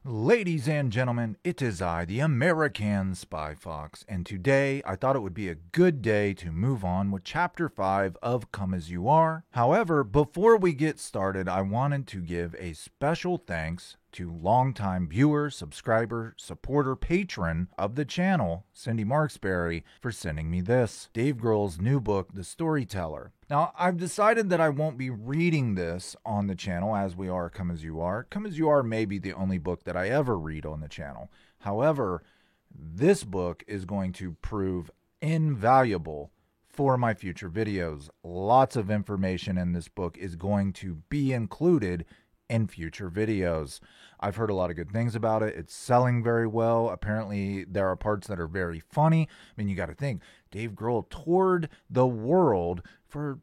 Ladies and gentlemen, it is I, the American Spy Fox, and today I thought it would be a good day to move on with Chapter 5 of Come As You Are. However, before we get started, I wanted to give a special thanks to longtime viewer, subscriber, supporter, patron of the channel, Cindy Marksberry, for sending me this. Dave Grohl's new book, The Storyteller. Now, I've decided that I won't be reading this on the channel as we are Come As You Are. Come As You Are may be the only book that I ever read on the channel. However, this book is going to prove invaluable for my future videos. Lots of information in this book is going to be included in future videos. I've heard a lot of good things about it. It's selling very well. Apparently, there are parts that are very funny. I mean, you got to think, Dave Grohl toured the world for,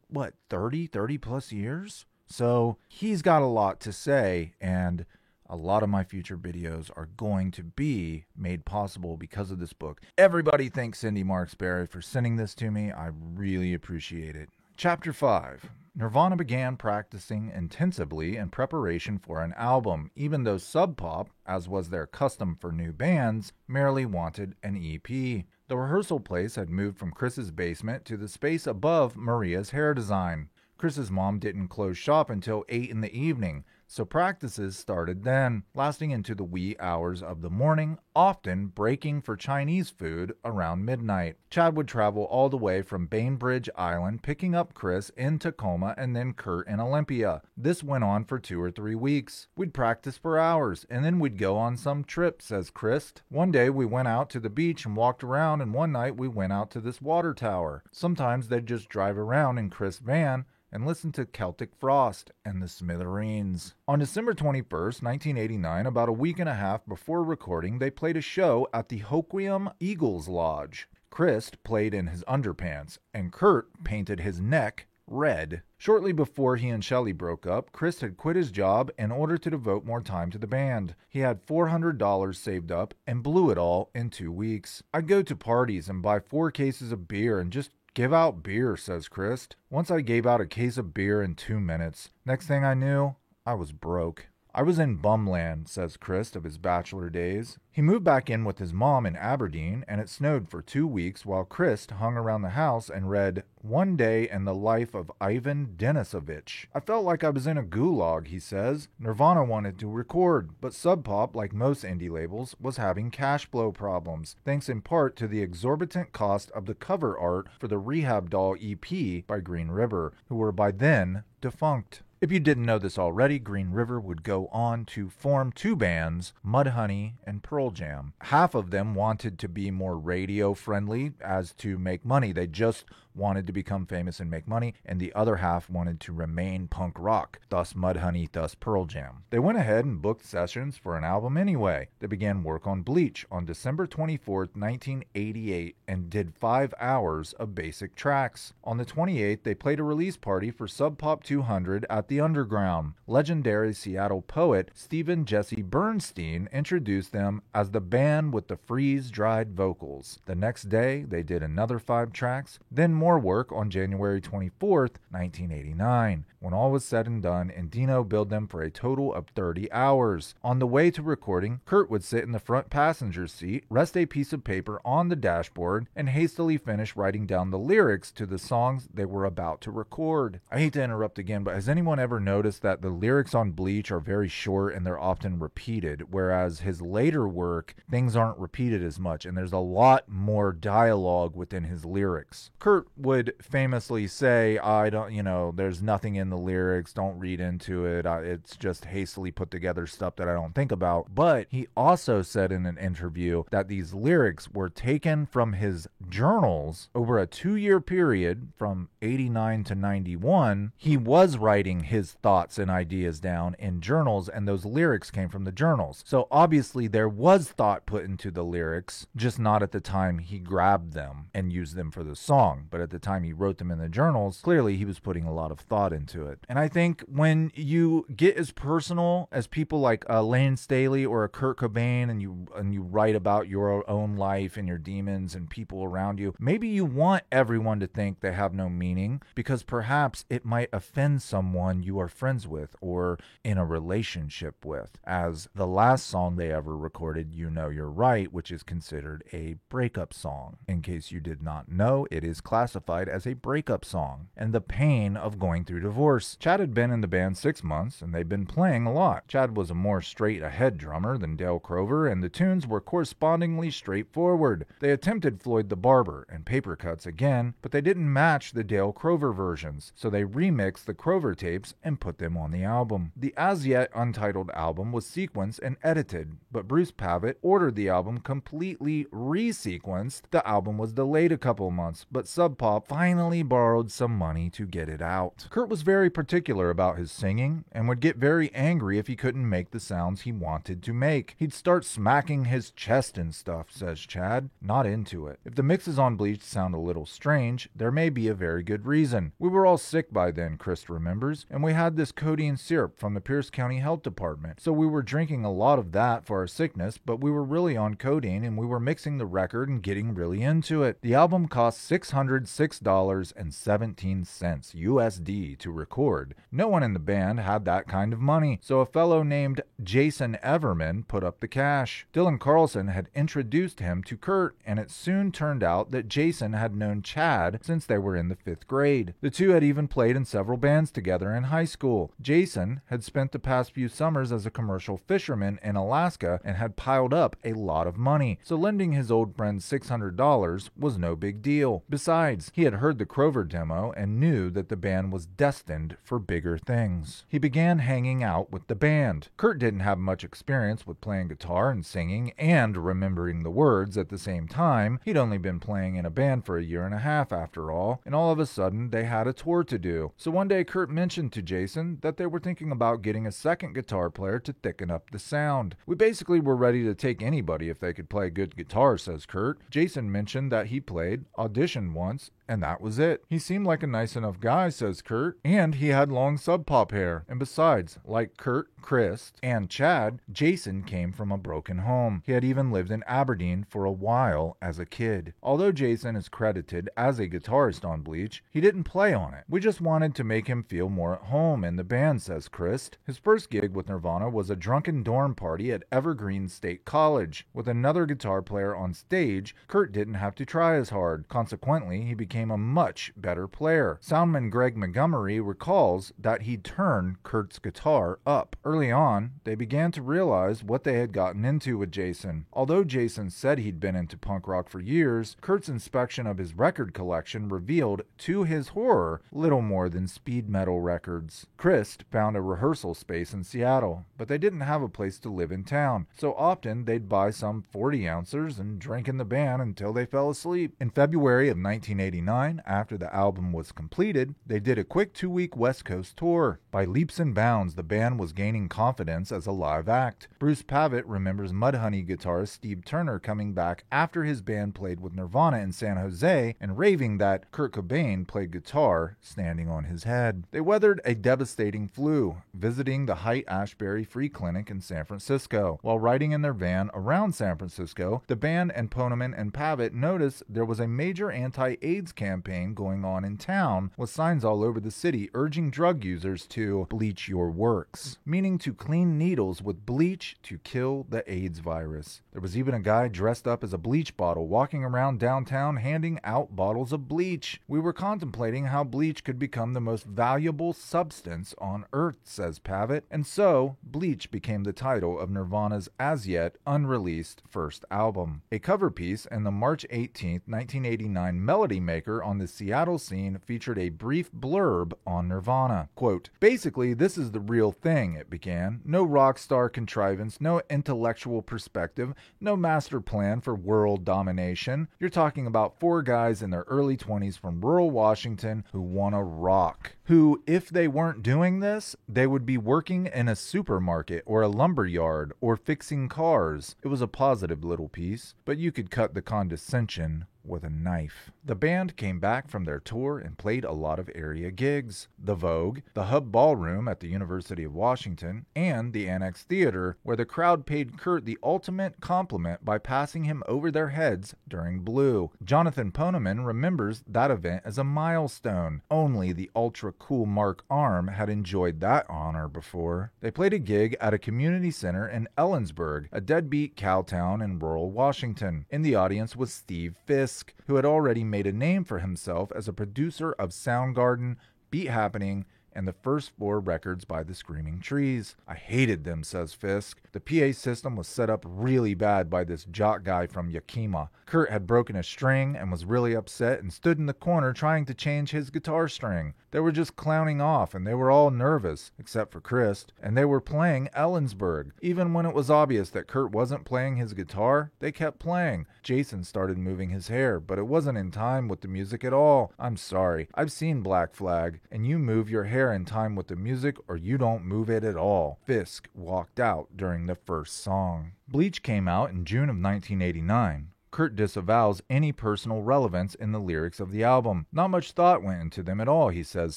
30 plus years? So he's got a lot to say, and a lot of my future videos are going to be made possible because of this book. Everybody thanks Cindy Marksberry for sending this to me. I really appreciate it. Chapter 5. Nirvana began practicing intensively in preparation for an album, even though Sub Pop, as was their custom for new bands, merely wanted an EP. The rehearsal place had moved from Chris's basement to the space above Maria's hair design. Chris's mom didn't close shop until 8 in the evening, so practices started then, lasting into the wee hours of the morning, often breaking for Chinese food around midnight. Chad would travel all the way from Bainbridge Island, picking up Chris in Tacoma and then Kurt in Olympia. This went on for 2 or 3 weeks. We'd practice for hours, and then we'd go on some trip, says Chris. One day we went out to the beach and walked around, and one night we went out to this water tower. Sometimes they'd just drive around in Chris' van and listen to Celtic Frost and the Smithereens. On December 21st, 1989, about a week and a half before recording, they played a show at the Hoquiam Eagles Lodge. Chris played in his underpants, and Kurt painted his neck red. Shortly before he and Shelley broke up, Chris had quit his job in order to devote more time to the band. He had $400 saved up and blew it all in 2 weeks. I'd go to parties and buy 4 cases of beer and just give out beer, says Chris. Once I gave out a case of beer in 2 minutes. Next thing I knew, I was broke. I was in bumland, says Chris of his bachelor days. He moved back in with his mom in Aberdeen, and it snowed for 2 weeks while Chris hung around the house and read One Day in the Life of Ivan Denisovich. I felt like I was in a gulag, he says. Nirvana wanted to record, but Sub Pop, like most indie labels, was having cash flow problems, thanks in part to the exorbitant cost of the cover art for the Rehab Doll EP by Green River, who were by then defunct. If you didn't know this already, Green River would go on to form 2 bands, Mudhoney and Pearl Jam. Half of them wanted to be more radio friendly as to make money. They just wanted to become famous and make money, and the other half wanted to remain punk rock, thus Mudhoney, thus Pearl Jam. They went ahead and booked sessions for an album anyway. They began work on Bleach on December 24th, 1988, and did 5 hours of basic tracks. On the 28th, they played a release party for Sub Pop 200 at the Underground. Legendary Seattle poet Stephen Jesse Bernstein introduced them as the band with the freeze-dried vocals. The next day, they did another 5 tracks, then more work on January 24th, 1989. When all was said and done, Endino billed them for a total of 30 hours. On the way to recording, Kurt would sit in the front passenger seat, rest a piece of paper on the dashboard, and hastily finish writing down the lyrics to the songs they were about to record. I hate to interrupt again, but has anyone ever noticed that the lyrics on Bleach are very short and they're often repeated, whereas his later work, things aren't repeated as much, and there's a lot more dialogue within his lyrics. Kurt would famously say, there's nothing in the lyrics, don't read into it, it's just hastily put together stuff that I don't think about. But he also said in an interview that these lyrics were taken from his journals over a 2-year period from 89 to 91. He was writing his thoughts and ideas down in journals, and those lyrics came from the journals. So obviously there was thought put into the lyrics, just not at the time he grabbed them and used them for the song. But at the time he wrote them in the journals, clearly he was putting a lot of thought into it. And I think when you get as personal as people like Lane Staley or a Kurt Cobain, and you write about your own life and your demons and people around you, maybe you want everyone to think they have no meaning, because perhaps it might offend someone you are friends with or in a relationship with. As the last song they ever recorded, You Know You're Right, which is considered a breakup song. In case you did not know, it is classified as a breakup song, and the pain of going through divorce. Chad had been in the band 6 months, and they'd been playing a lot. Chad was a more straight-ahead drummer than Dale Crover, and the tunes were correspondingly straightforward. They attempted Floyd the Barber and Paper Cuts again, but they didn't match the Dale Crover versions, so they remixed the Crover tapes and put them on the album. The as-yet untitled album was sequenced and edited, but Bruce Pavitt ordered the album completely re-sequenced. The album was delayed a couple months, but Sub Pop finally borrowed some money to get it out. Kurt was very particular about his singing and would get very angry if he couldn't make the sounds he wanted to make. He'd start smacking his chest and stuff, says Chad. Not into it. If the mixes on Bleach sound a little strange, there may be a very good reason. We were all sick by then, Chris remembers, and we had this codeine syrup from the Pierce County Health Department, so we were drinking a lot of that for our sickness, but we were really on codeine and we were mixing the record and getting really into it. The album cost $606.17 USD to record. No one in the band had that kind of money, so a fellow named Jason Everman put up the cash. Dylan Carlson had introduced him to Kurt, and it soon turned out that Jason had known Chad since they were in the 5th grade. The two had even played in several bands together in high school. Jason had spent the past few summers as a commercial fisherman in Alaska and had piled up a lot of money, so lending his old friend $600 was no big deal. Besides, he had heard the Crover demo and knew that the band was destined for bigger things. He began hanging out with the band. Kurt didn't have much experience with playing guitar and singing and remembering the words at the same time. He'd only been playing in a band for a year and a half after all, and all of a sudden they had a tour to do. So one day Kurt mentioned to Jason that they were thinking about getting a second guitar player to thicken up the sound. We basically were ready to take anybody if they could play good guitar, says Kurt. Jason mentioned that he played, auditioned once, and that was it. He seemed like a nice enough guy, says Kurt, and he had long Sub Pop hair. And besides, like Kurt, Chris, and Chad, Jason came from a broken home. He had even lived in Aberdeen for a while as a kid. Although Jason is credited as a guitarist on Bleach, he didn't play on it. We just wanted to make him feel more at home in the band, says Chris. His first gig with Nirvana was a drunken dorm party at Evergreen State College. With another guitar player on stage, Kurt didn't have to try as hard. Consequently, he became a much better player. Soundman Greg Montgomery recalls that he turned Kurt's guitar up. Early on, they began to realize what they had gotten into with Jason. Although Jason said he'd been into punk rock for years, Kurt's inspection of his record collection revealed, to his horror, little more than speed metal records. Chris found a rehearsal space in Seattle, but they didn't have a place to live in town, so often they'd buy some 40-ouncers and drink in the band until they fell asleep. In February of 1989, after the album was completed, they did a quick 2-week West Coast tour. By leaps and bounds, the band was gaining confidence as a live act. Bruce Pavitt remembers Mudhoney guitarist Steve Turner coming back after his band played with Nirvana in San Jose and raving that Kurt Cobain played guitar standing on his head. They weathered a devastating flu, visiting the Haight-Ashbury Free Clinic in San Francisco. While riding in their van around San Francisco, the band and Poneman and Pavitt noticed there was a major anti-AIDS campaign going on in town with signs all over the city urging drug users to bleach your works, meaning to clean needles with bleach to kill the AIDS virus. There was even a guy dressed up as a bleach bottle walking around downtown handing out bottles of bleach. We were contemplating how bleach could become the most valuable substance on earth, says Pavitt, and so Bleach became the title of Nirvana's as-yet unreleased first album. A cover piece in the March 18, 1989 Melody Maker on the Seattle scene featured a brief blurb on Nirvana. Quote, "Basically, this is the real thing," it began. "No rock star contrivance, no intellectual perspective, no master plan for world domination. You're talking about 4 guys in their early 20s from rural Washington who want to rock. Who, if they weren't doing this, they would be working in a supermarket or a lumber yard or fixing cars." It was a positive little piece, but you could cut the condescension with a knife. The band came back from their tour and played a lot of area gigs. The Vogue, the Hub Ballroom at the University of Washington, and the Annex Theater, where the crowd paid Kurt the ultimate compliment by passing him over their heads during Blue. Jonathan Poneman remembers that event as a milestone. Only the ultra-cool Mark Arm had enjoyed that honor before. They played a gig at a community center in Ellensburg, a deadbeat cow town in rural Washington. In the audience was Steve Fisk, who had already made a name for himself as a producer of Soundgarden, Beat Happening, and the first 4 records by the Screaming Trees. I hated them, says Fisk. The PA system was set up really bad by this jock guy from Yakima. Kurt had broken a string and was really upset and stood in the corner trying to change his guitar string. They were just clowning off and they were all nervous, except for Chris, and they were playing Ellensburg. Even when it was obvious that Kurt wasn't playing his guitar, they kept playing. Jason started moving his hair, but it wasn't in time with the music at all. I'm sorry. I've seen Black Flag, and you move your hair in time with the music or you don't move it at all. Fisk walked out during the first song. Bleach came out in June of 1989. Kurt disavows any personal relevance in the lyrics of the album. Not much thought went into them at all, he says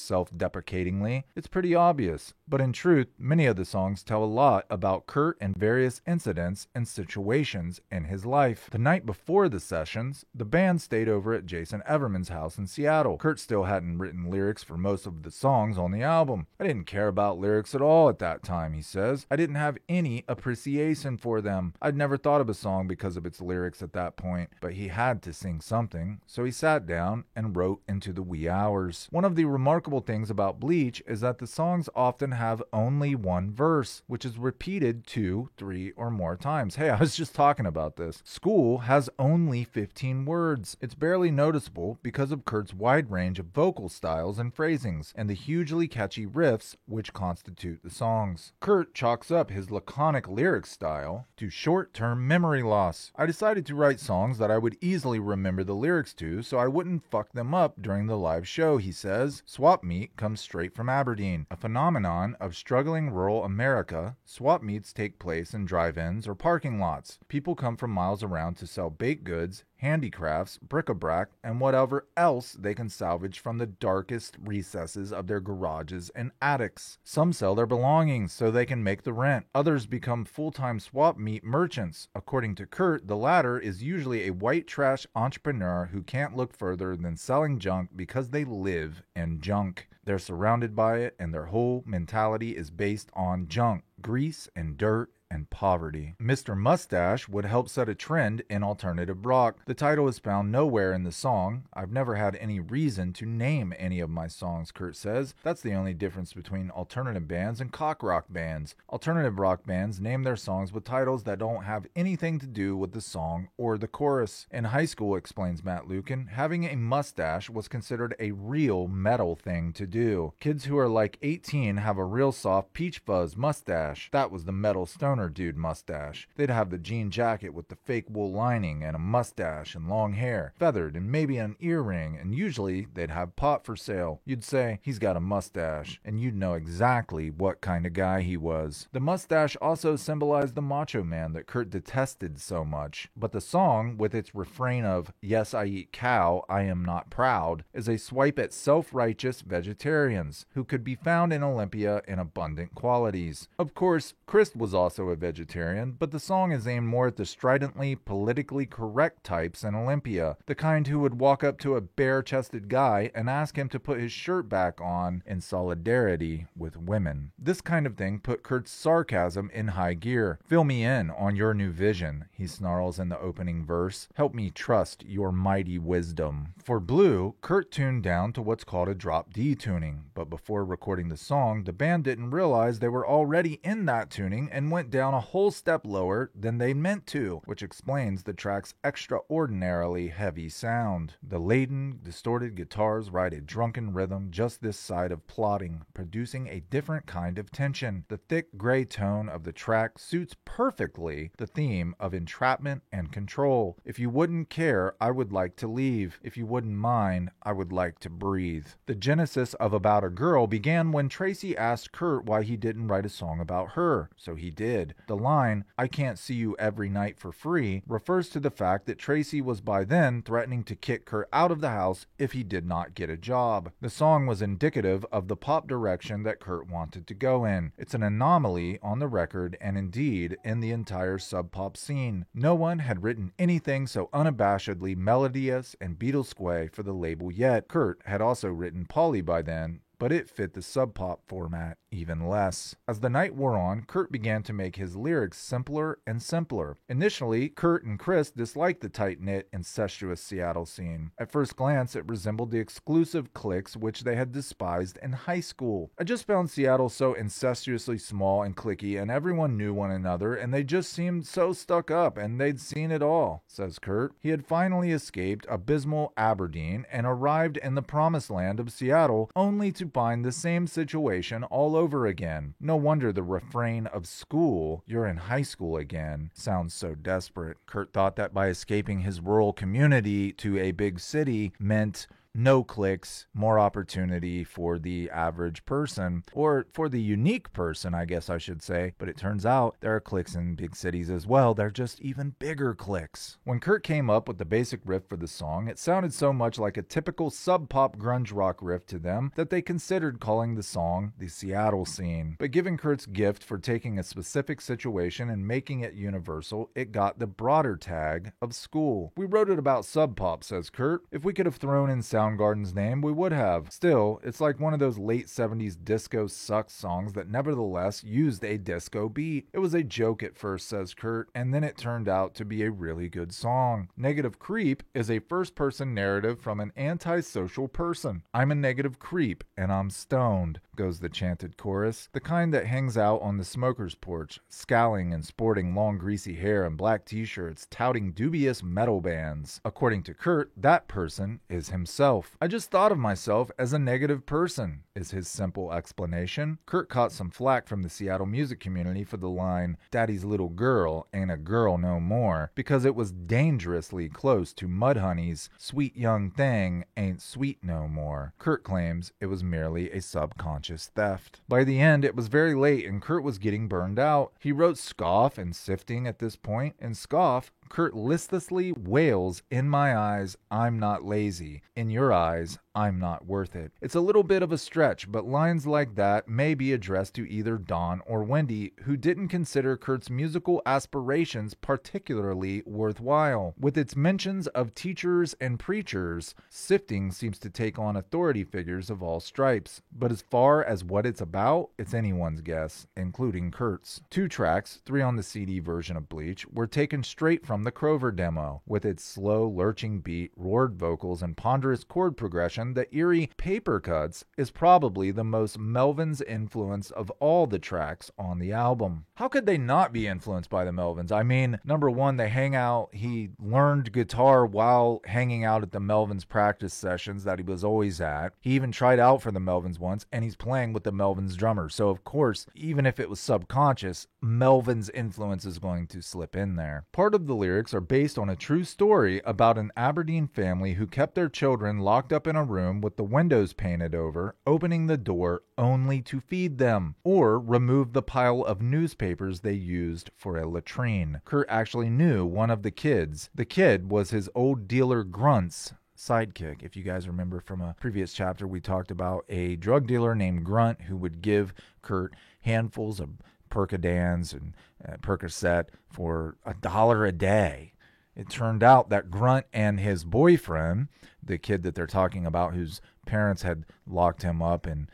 self-deprecatingly. It's pretty obvious. But in truth, many of the songs tell a lot about Kurt and various incidents and situations in his life. The night before the sessions, the band stayed over at Jason Everman's house in Seattle. Kurt still hadn't written lyrics for most of the songs on the album. I didn't care about lyrics at all at that time, he says. I didn't have any appreciation for them. I'd never thought of a song because of its lyrics at that point, but he had to sing something, so he sat down and wrote into the wee hours. One of the remarkable things about Bleach is that the songs often have only one verse, which is repeated 2, 3, or more times. Hey, I was just talking about this. School has only 15 words. It's barely noticeable because of Kurt's wide range of vocal styles and phrasings, and the hugely catchy riffs which constitute the songs. Kurt chalks up his laconic lyric style to short-term memory loss. I decided to write songs that I would easily remember the lyrics to so I wouldn't fuck them up during the live show, he says. Swap meet comes straight from Aberdeen, a phenomenon of struggling rural America. Swap meets take place in drive-ins or parking lots. People come from miles around to sell baked goods, handicrafts, bric-a-brac, and whatever else they can salvage from the darkest recesses of their garages and attics. Some sell their belongings so they can make the rent. Others become full-time swap meet merchants. According to Kurt, the latter is usually a white trash entrepreneur who can't look further than selling junk because they live in junk. They're surrounded by it, and their whole mentality is based on junk, grease, and dirt, and poverty. Mr. Mustache would help set a trend in alternative rock. The title is found nowhere in the song. I've never had any reason to name any of my songs, Kurt says. That's the only difference between alternative bands and cock rock bands. Alternative rock bands name their songs with titles that don't have anything to do with the song or the chorus. In high school, explains Matt Lukin, having a mustache was considered a real metal thing to do. Kids who are like 18 have a real soft peach fuzz mustache. That was the metal stoner dude mustache. They'd have the jean jacket with the fake wool lining and a mustache and long hair, feathered and maybe an earring, and usually they'd have pot for sale. You'd say, he's got a mustache, and you'd know exactly what kind of guy he was. The mustache also symbolized the macho man that Kurt detested so much, but the song, with its refrain of, yes, I eat cow, I am not proud, is a swipe at self-righteous vegetarians who could be found in Olympia in abundant qualities. Of course, Chris was also a vegetarian, but the song is aimed more at the stridently, politically correct types in Olympia, the kind who would walk up to a bare-chested guy and ask him to put his shirt back on in solidarity with women. This kind of thing put Kurt's sarcasm in high gear. Fill me in on your new vision, he snarls in the opening verse. Help me trust your mighty wisdom. For Blue, Kurt tuned down to what's called a drop D tuning, but before recording the song, the band didn't realize they were already in that tuning and went down a whole step lower than they meant to, which explains the track's extraordinarily heavy sound. The laden, distorted guitars ride a drunken rhythm just this side of plotting, producing a different kind of tension. The thick gray tone of the track suits perfectly the theme of entrapment and control. If you wouldn't care, I would like to leave. If you wouldn't mind, I would like to breathe. The genesis of About a Girl began when Tracy asked Kurt why he didn't write a song about her, so he did. did. The line, "I can't see you every night for free," refers to the fact that Tracy was by then threatening to kick Kurt out of the house if he did not get a job. The song was indicative of the pop direction that Kurt wanted to go in. It's an anomaly on the record and indeed in the entire sub-pop scene. No one had written anything so unabashedly melodious and Beatlesque for the label yet. Kurt had also written Polly by then, but it fit the sub-pop format even less. As the night wore on, Kurt began to make his lyrics simpler and simpler. Initially, Kurt and Chris disliked the tight-knit, incestuous Seattle scene. At first glance, it resembled the exclusive cliques which they had despised in high school. "I just found Seattle so incestuously small and cliquey, and everyone knew one another, and they just seemed so stuck up, and they'd seen it all," says Kurt. He had finally escaped abysmal Aberdeen and arrived in the promised land of Seattle, only to find the same situation all over again. No wonder the refrain of "school, you're in high school again" sounds so desperate. Kurt thought that by escaping his rural community to a big city meant no cliques, more opportunity for the average person, or for the unique person, I guess I should say. But it turns out there are cliques in big cities as well. They're just even bigger cliques. When Kurt came up with the basic riff for the song, it sounded so much like a typical sub-pop grunge rock riff to them that they considered calling the song the Seattle scene. But given Kurt's gift for taking a specific situation and making it universal, it got the broader tag of school. "We wrote it about sub-pop," says Kurt. "If we could have thrown in Soundgarden's name, we would have. Still, it's like one of those late 70s disco sucks songs that nevertheless used a disco beat. It was a joke at first," says Kurt, "and then it turned out to be a really good song." Negative Creep is a first-person narrative from an antisocial person. "I'm a negative creep, and I'm stoned," goes the chanted chorus. The kind that hangs out on the smoker's porch, scowling and sporting long greasy hair and black t-shirts, touting dubious metal bands. According to Kurt, that person is himself. "I just thought of myself as a negative person," is his simple explanation. Kurt caught some flack from the Seattle music community for the line, "Daddy's little girl ain't a girl no more," because it was dangerously close to Mudhoney's "Sweet young thing ain't sweet no more." Kurt claims it was merely a subconscious theft. By the end, it was very late and Kurt was getting burned out. He wrote Scoff and Sifting at this point. In Scoff, Kurt listlessly wails, "In my eyes, I'm not lazy. In your eyes, I'm not worth it." It's a little bit of a stretch, but lines like that may be addressed to either Don or Wendy, who didn't consider Kurt's musical aspirations particularly worthwhile. With its mentions of teachers and preachers, Sifting seems to take on authority figures of all stripes. But as far as what it's about, it's anyone's guess, including Kurt's. 2 tracks, 3 on the CD version of Bleach, were taken straight from the Crover demo. With its slow, lurching beat, roared vocals, and ponderous chord progression, the eerie Paper Cuts is probably the most Melvins influence of all the tracks on the album. How could they not be influenced by the Melvins? I mean, number one, they hang out. He learned guitar while hanging out at the Melvins practice sessions that he was always at. He even tried out for the Melvins once, and he's playing with the Melvins drummer. So, of course, even if it was subconscious, Melvins' influence is going to slip in there. Part of the lyrics are based on a true story about an Aberdeen family who kept their children locked up in a room with the windows painted over, opening the door only to feed them, or remove the pile of newspapers they used for a latrine. Kurt actually knew one of the kids. The kid was his old dealer Grunt's sidekick. If you guys remember from a previous chapter, we talked about a drug dealer named Grunt who would give Kurt handfuls of Percodans and Percocet for $1 a day. It turned out that Grunt and his boyfriend, the kid that they're talking about whose parents had locked him up and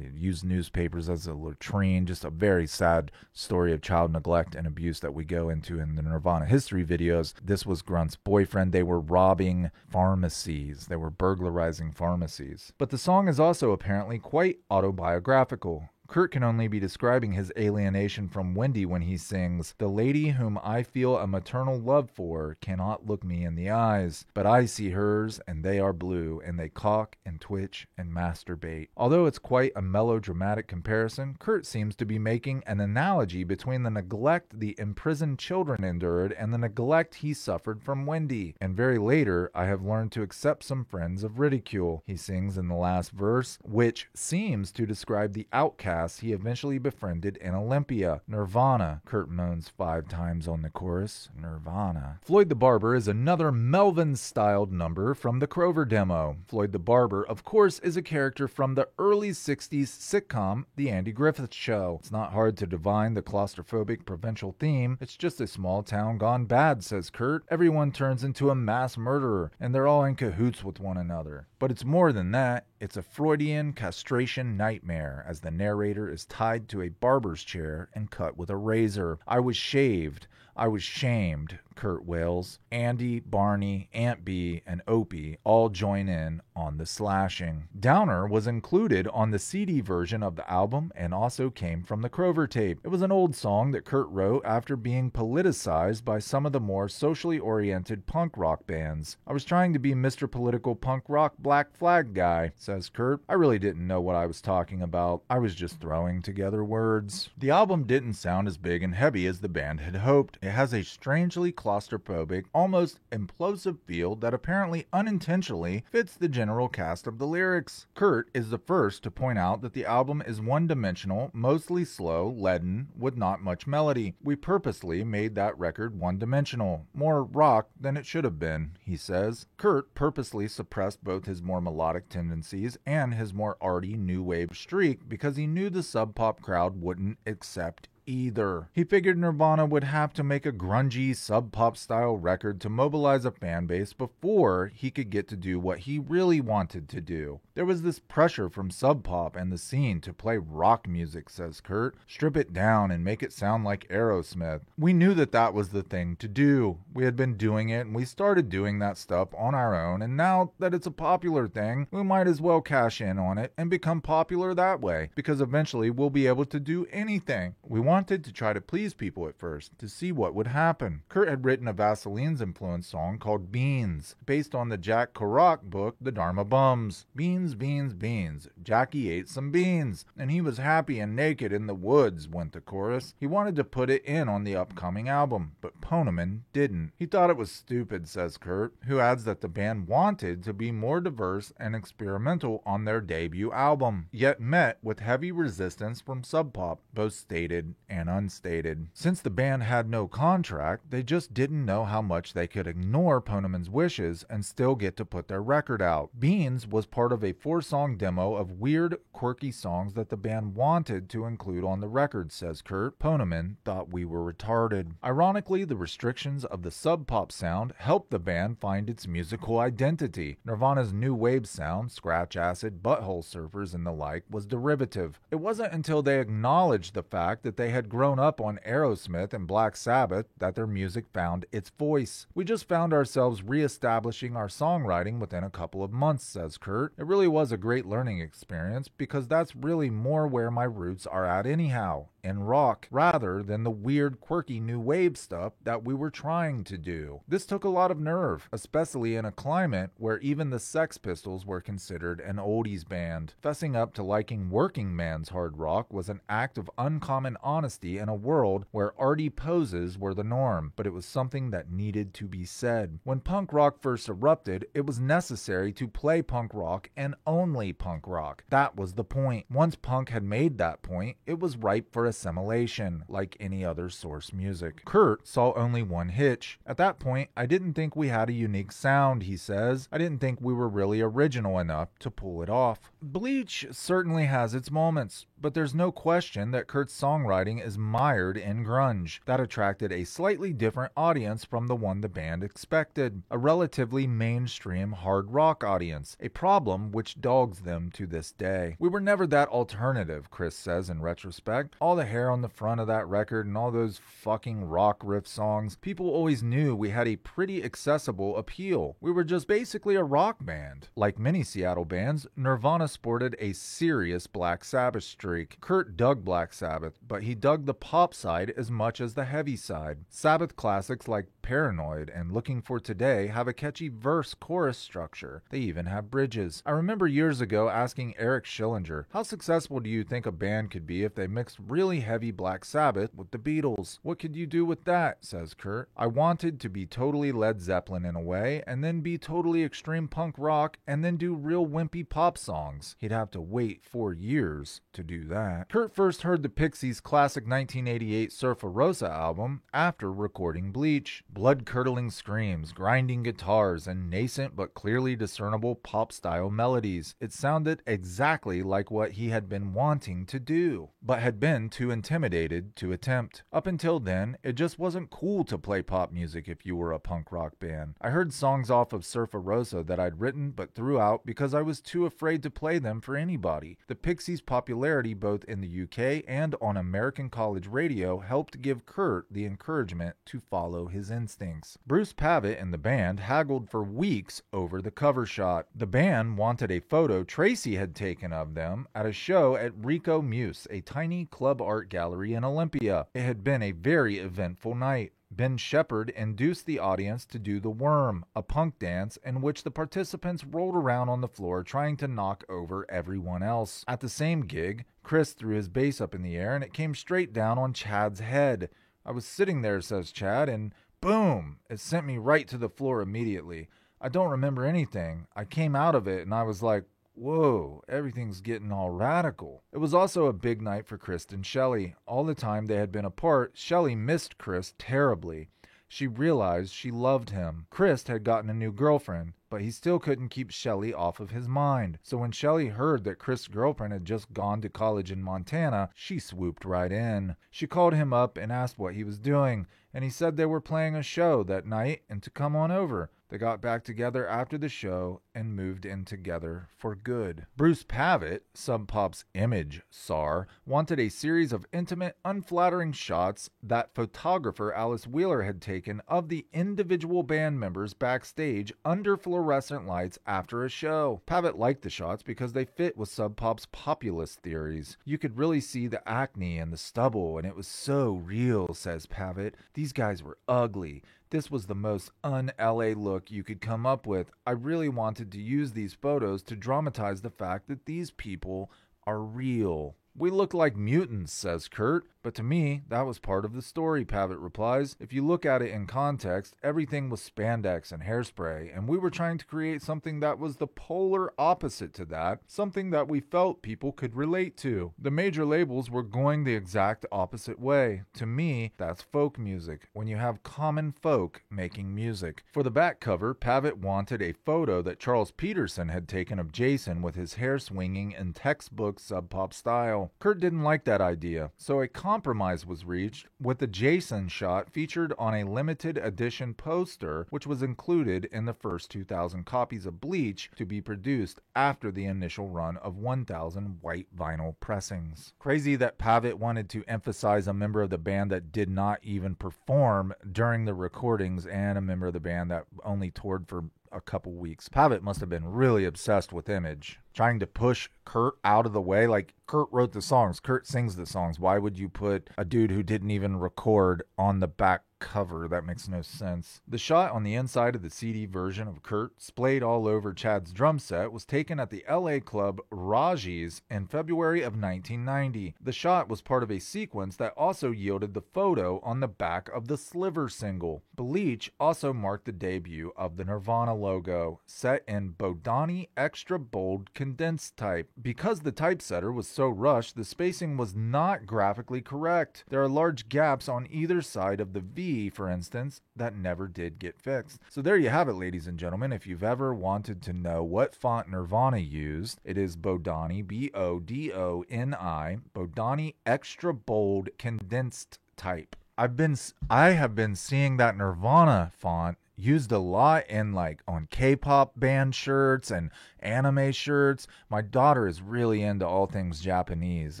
used newspapers as a latrine, just a very sad story of child neglect and abuse that we go into in the Nirvana history videos. This was Grunt's boyfriend. They were robbing pharmacies. They were burglarizing pharmacies. But the song is also apparently quite autobiographical. Kurt can only be describing his alienation from Wendy when he sings, "The lady whom I feel a maternal love for cannot look me in the eyes, but I see hers and they are blue and they cock and twitch and masturbate." Although it's quite a melodramatic comparison, Kurt seems to be making an analogy between the neglect the imprisoned children endured and the neglect he suffered from Wendy. And very later, I have learned to accept some friends of ridicule, he sings in the last verse, which seems to describe the outcast outcasts he eventually befriended in Olympia. Nirvana, Kurt moans 5 times on the chorus. Nirvana. Floyd the Barber is another Melvin-styled number from the Crover demo. Floyd the Barber, of course, is a character from the early 60s sitcom The Andy Griffith Show. It's not hard to divine the claustrophobic provincial theme. It's just a small town gone bad, says Kurt. Everyone turns into a mass murderer, and they're all in cahoots with one another. But it's more than that. It's a Freudian castration nightmare, as the narrator is tied to a barber's chair and cut with a razor. I was shaved. I was shamed, Kurt wails. Andy, Barney, Aunt Bee, and Opie all join in on the slashing. Downer was included on the CD version of the album and also came from the Crover tape. It was an old song that Kurt wrote after being politicized by some of the more socially oriented punk rock bands. I was trying to be Mr. Political Punk Rock Black Flag guy, says Kurt. I really didn't know what I was talking about. I was just throwing together words. The album didn't sound as big and heavy as the band had hoped. It has a strangely claustrophobic, almost implosive feel that apparently unintentionally fits the general cast of the lyrics. Kurt is the first to point out that the album is one-dimensional, mostly slow, leaden, with not much melody. We purposely made that record one-dimensional, more rock than it should have been, he says. Kurt purposely suppressed both his more melodic tendencies and his more arty new wave streak because he knew the Sub Pop crowd wouldn't accept either. He figured Nirvana would have to make a grungy Sub Pop style record to mobilize a fan base before he could get to do what he really wanted to do. There was this pressure from Sub Pop and the scene to play rock music, says Kurt. Strip it down and make it sound like Aerosmith. We knew that that was the thing to do. We had been doing it and we started doing that stuff on our own, and now that it's a popular thing, we might as well cash in on it and become popular that way, because eventually we'll be able to do anything. We wanted to try to please people at first, to see what would happen. Kurt had written a Vaseline's influenced song called Beans, based on the Jack Kerouac book, The Dharma Bums. Beans, beans, beans. Jackie ate some beans, and he was happy and naked in the woods, went the chorus. He wanted to put it in on the upcoming album, but Poneman didn't. He thought it was stupid, says Kurt, who adds that the band wanted to be more diverse and experimental on their debut album, yet met with heavy resistance from Sub Pop, both stated and unstated. Since the band had no contract, they just didn't know how much they could ignore Poneman's wishes and still get to put their record out. Beans was part of a 4-song demo of weird, quirky songs that the band wanted to include on the record, says Kurt. Poneman thought we were retarded. Ironically, the restrictions of the Sub Pop sound helped the band find its musical identity. Nirvana's new wave sound, scratch acid, butthole surfers, and the like, was derivative. It wasn't until they acknowledged the fact that they had grown up on Aerosmith and Black Sabbath that their music found its voice. We just found ourselves re-establishing our songwriting within a couple of months, says Kurt. It really was a great learning experience because that's really more where my roots are at anyhow, in rock, rather than the weird, quirky new wave stuff that we were trying to do. This took a lot of nerve, especially in a climate where even the Sex Pistols were considered an oldies band. Fessing up to liking working man's hard rock was an act of uncommon honesty in a world where arty poses were the norm, but it was something that needed to be said. When punk rock first erupted, it was necessary to play punk rock and only punk rock. That was the point. Once punk had made that point, it was ripe for assimilation, like any other source music. Kurt saw only one hitch. At that point, I didn't think we had a unique sound, he says. I didn't think we were really original enough to pull it off. Bleach certainly has its moments, but there's no question that Kurt's songwriting is mired in grunge. That attracted a slightly different audience from the one the band expected, a relatively mainstream hard rock audience, a problem which dogs them to this day. We were never that alternative, Chris says in retrospect. All the hair on the front of that record and all those fucking rock riff songs, people always knew we had a pretty accessible appeal. We were just basically a rock band. Like many Seattle bands, Nirvana sported a serious Black Sabbath streak. Kurt dug Black Sabbath, but he dug the pop side as much as the heavy side. Sabbath classics like Paranoid and Looking for Today have a catchy verse-chorus structure. They even have bridges. I remember years ago asking Eric Schillinger, how successful do you think a band could be if they mixed really heavy Black Sabbath with the Beatles? What could you do with that? Says Kurt. I wanted to be totally Led Zeppelin in a way, and then be totally extreme punk rock, and then do real wimpy pop songs. He'd have to wait 4 years to do that. Kurt first heard the Pixies' classic 1988 Surfer Rosa album after recording Bleach. Blood-curdling screams, grinding guitars, and nascent but clearly discernible pop-style melodies. It sounded exactly like what he had been wanting to do, but had been too intimidated to attempt. Up until then, it just wasn't cool to play pop music if you were a punk rock band. I heard songs off of Surfer Rosa that I'd written but threw out because I was too afraid to play them for anybody. The Pixies' popularity both in the UK and on American college radio helped give Kurt the encouragement to follow his instincts. Bruce Pavitt and the band haggled for weeks over the cover shot. The band wanted a photo Tracy had taken of them at a show at Rico Muse, a tiny club art gallery in Olympia. It had been a very eventful night. Ben Shepherd induced the audience to do the Worm, a punk dance in which the participants rolled around on the floor trying to knock over everyone else. At the same gig, Chris threw his bass up in the air and it came straight down on Chad's head. I was sitting there, says Chad, and boom! It sent me right to the floor immediately. I don't remember anything. I came out of it and I was like, whoa, everything's getting all radical. It was also a big night for Chris and Shelley. All the time they had been apart, Shelley missed Chris terribly. She realized she loved him. Chris had gotten a new girlfriend, but he still couldn't keep Shelley off of his mind. So when Shelley heard that Chris' girlfriend had just gone to college in Montana, she swooped right in. She called him up and asked what he was doing, and he said they were playing a show that night and to come on over. They got back together after the show and moved in together for good. Bruce Pavitt, Sub Pop's image czar, wanted a series of intimate, unflattering shots that photographer Alice Wheeler had taken of the individual band members backstage under fluorescent lights after a show. Pavitt liked the shots because they fit with Sub Pop's populist theories. You could really see the acne and the stubble, and it was so real, says Pavitt. These guys were ugly. This was the most un-LA look you could come up with. I really wanted to use these photos to dramatize the fact that these people are real. We look like mutants, says Kurt, but to me, that was part of the story, Pavitt replies. If you look at it in context, everything was spandex and hairspray, and we were trying to create something that was the polar opposite to that, something that we felt people could relate to. The major labels were going the exact opposite way. To me, that's folk music, when you have common folk making music. For the back cover, Pavitt wanted a photo that Charles Peterson had taken of Jason with his hair swinging in textbook Sub Pop style. Kurt didn't like that idea, so a compromise was reached with the Jason shot featured on a limited edition poster which was included in the first 2,000 copies of Bleach to be produced after the initial run of 1,000 white vinyl pressings. Crazy that Pavitt wanted to emphasize a member of the band that did not even perform during the recordings and a member of the band that only toured for a couple weeks. Pavitt must have been really obsessed with image, trying to push Kurt out of the way. Like, Kurt wrote the songs, Kurt sings the songs. Why would you put a dude who didn't even record on the back cover? That makes no sense. The shot on the inside of the CD version of Kurt, splayed all over Chad's drum set, was taken at the LA club Raji's in February of 1990. The shot was part of a sequence that also yielded the photo on the back of the Sliver single. Bleach also marked the debut of the Nirvana logo, set in Bodani Extra Bold condensed type. Because the typesetter was so rushed, the spacing was not graphically correct. There are large gaps on either side of the V, for instance, that never did get fixed. So there you have it, ladies and gentlemen. If you've ever wanted to know what font Nirvana used, it is Bodani, B-O-D-O-N-I, Bodani Extra Bold condensed type. I have been seeing that Nirvana font used a lot in, like, on K-pop band shirts and anime shirts. My daughter is really into all things Japanese,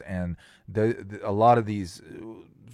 and a lot of these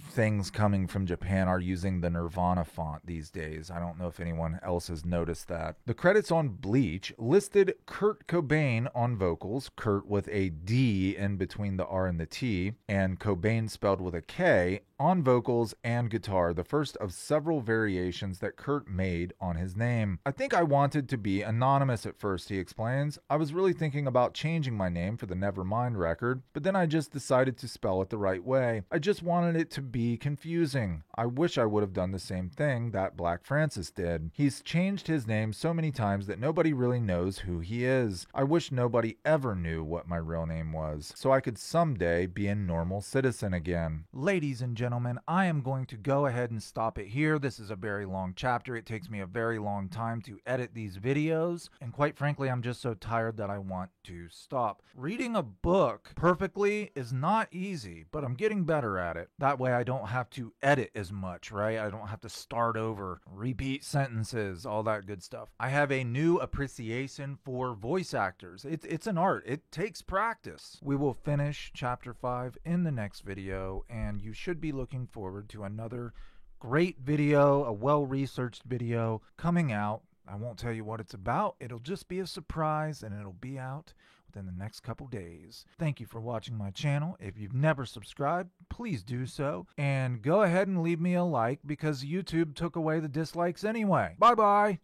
things coming from Japan are using the Nirvana font these days. I don't know if anyone else has noticed that. The credits on Bleach listed Kurt Cobain on vocals, Kurt with a D in between the R and the T, and Cobain spelled with a K, on vocals and guitar, the first of several variations that Kurt made on his name. I think I wanted to be anonymous at first, he explains. I was really thinking about changing my name for the Nevermind record, but then I just decided to spell it the right way. I just wanted it to be confusing. I wish I would have done the same thing that Black Francis did. He's changed his name so many times that nobody really knows who he is. I wish nobody ever knew what my real name was, so I could someday be a normal citizen again. Ladies and gentlemen, I am going to go ahead and stop it here. This is a very long chapter. It takes me a very long time to edit these videos, and quite frankly, I'm just so tired that I want to stop. Reading a book perfectly is not easy, but I'm getting better at it. That way I don't have to edit as much, right? I don't have to start over, repeat sentences, all that good stuff. I have a new appreciation for voice actors. It's an art. It takes practice. We will finish chapter 5 in the next video, and you should be looking forward to another great video, a well-researched video coming out. I won't tell you what it's about. It'll just be a surprise, and it'll be out within the next couple days. Thank you for watching my channel. If you've never subscribed, please do so. And go ahead and leave me a like because YouTube took away the dislikes anyway. Bye-bye.